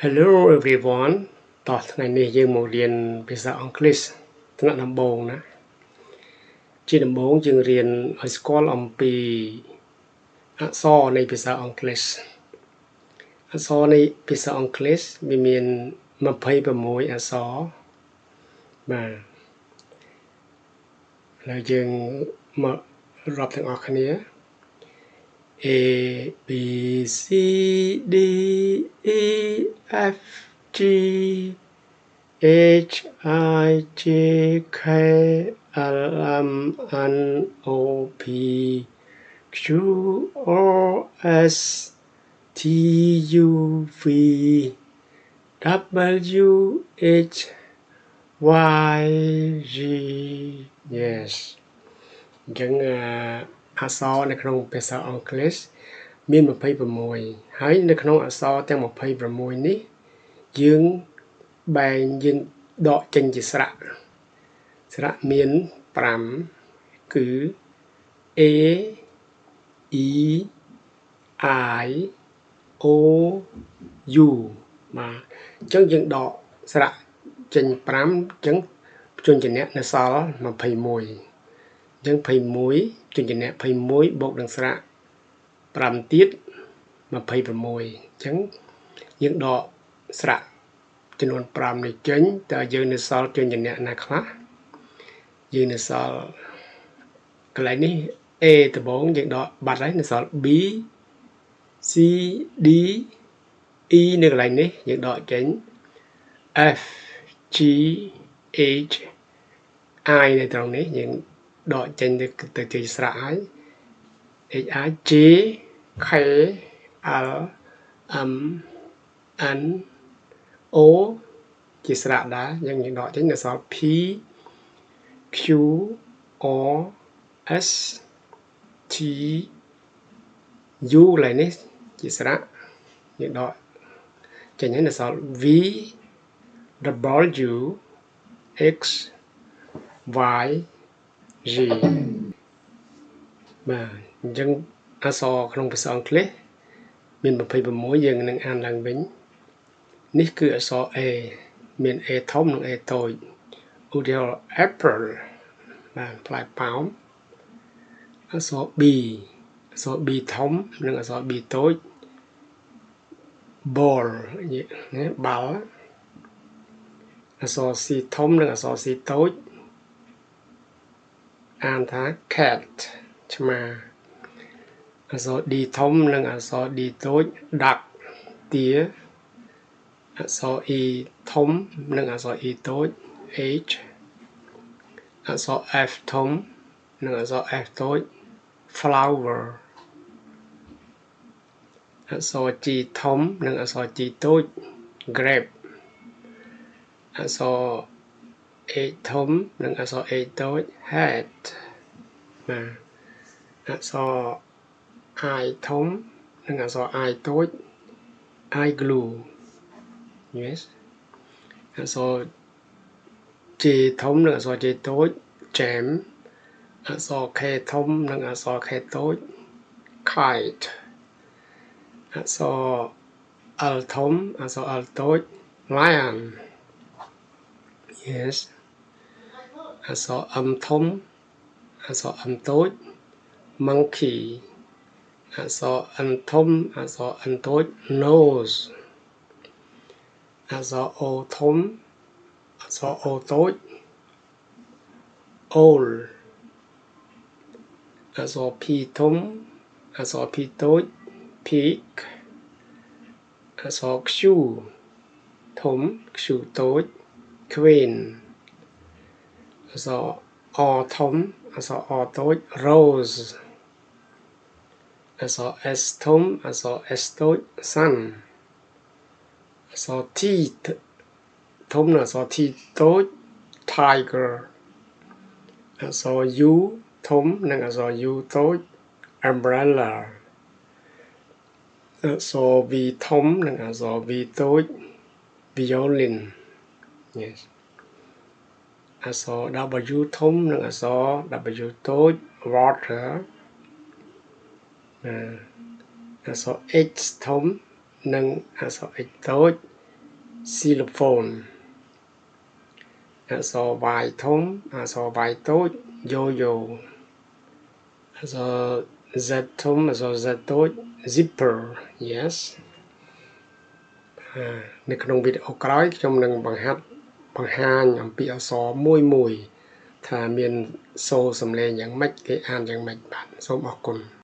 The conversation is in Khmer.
Hello everyone តោះថ្ងៃនេះយើងមករៀនភាសាអង់គ្លេសថ្នាក់ដំបូងណាជាដំបូងយើងរៀនឲ្យស្គាល់អំពីអក្សរនៃភាសាអង់គ្លេសអក្សរនៃភាសាអង់គ្លេសវាមាន26អក្សរបាទហើយយើងមករាប់ទាំងអស់គ្នា A B C D E F G H I J K L M N O P Q R S T U V W H Y G yes អញ្ចឹងអក្សរនៅក្នុងភាសាអង់គ្លេសមាន26ហើយនៅក្នុងអក្សរទាំង26នេះយើងដកចេញជាស្រៈមាន5គឺ A E I O U បាទអញ្ចឹងយើងដកស្រៈចេញ5អញ្ចឹងព្យញ្ជនៈនៅសល់21អញ្ចឹង21ព្យញ្ជនៈ21បូកនឹងស្រៈ5ទៀត26អញ្ចឹងយើងដកស្រៈចំនួន5នេះចេញតើយើងនៅសល់ព្យញ្ជនៈណាខ្លះយើងនៅសល់កន្លែងនេះ A ដំបូងយើងដកបាត់ហើយនៅសល់ B C D E នៅកន្លែងនេះយើងដកចេញ F G H I នៅត្រង់នេះយើងដកចេញទៅជាស្រៈហើយ H I J K L M N O ជាស្រៈដែរយើងដកចេញនៅសល់ P Q R S T U កន្លែងនេះជាស្រៈយើងដកចេញហើយនៅសល់ V W X Y G បាទអញ្ចឹងអក្សរក្នុងភាសាអង់គ្លេសមាន26យើងនឹងអានឡើងវិញនេះគឺអក្សរ A មាន A ធំនិង A តូចឧទាហរណ៍ Apple បាទផ្លែប៉ោមអក្សរ B អក្សរ B ធំនិងអក្សរ B តូច Ball បាល់អក្សរ C ធំនិងអក្សរ C តូចអានថា cat ឆ្មាអក្សរ D ធំនិងអក្សរ D តូច duck ទាអក្សរ E ធំនិងអក្សរ E តូច H អក្សរ F ធំនិងអក្សរ F តូច flower អក្សរ G ធំនិងអក្សរ G តូច grape អក្សរ H ធំនិងអក្សរ H តូច hat បាទអក្សរ I ធំនិងអក្សរ I តូច igloo yes អក្សរ J ធំនិងអក្សរ J តូច jam អក្សរ K ធំនិងអក្សរ K តូច kite អក្សរ L ធំអក្សរ L តូច lion yes អក្សរ M ធំអក្សរ M តូច monkey អក្សរ N ធំអក្សរ N តូច nose អក្សរ O ធំអក្សរ O តូច owl អក្សរ P ធំអក្សរ P តូច pig អក្សរ Q ធំ Q តូច queen អក្សរ R ធំអក្សរ R តូច rose អក្សរ S ធំអក្សរ S តូច sun អក្សរ T ធំនិងអក្សរ T តូច tiger អក្សរ U ធំនិងអក្សរ U តូច umbrella អក្សរ V ធំនិងអក្សរ V តូច violin yes អក្សរ W ធំនិងអក្សរ W តូច water អក្សរ H ធំនិងអក្សរ H តូច xylophone អក្សរ Y ធំអក្សរ Y តូច yo-yo អក្សរ Z ធំអក្សរ Z តូច zipper yes នៅក្នុងវីដេអូក្រោយខ្ញុំនឹងបង្ហាញអំពីអក្សរមួយថាមានសូរសំឡេងយ៉ាងម៉េចគេអានយ៉ាងម៉េចបាទសូមអរគុណ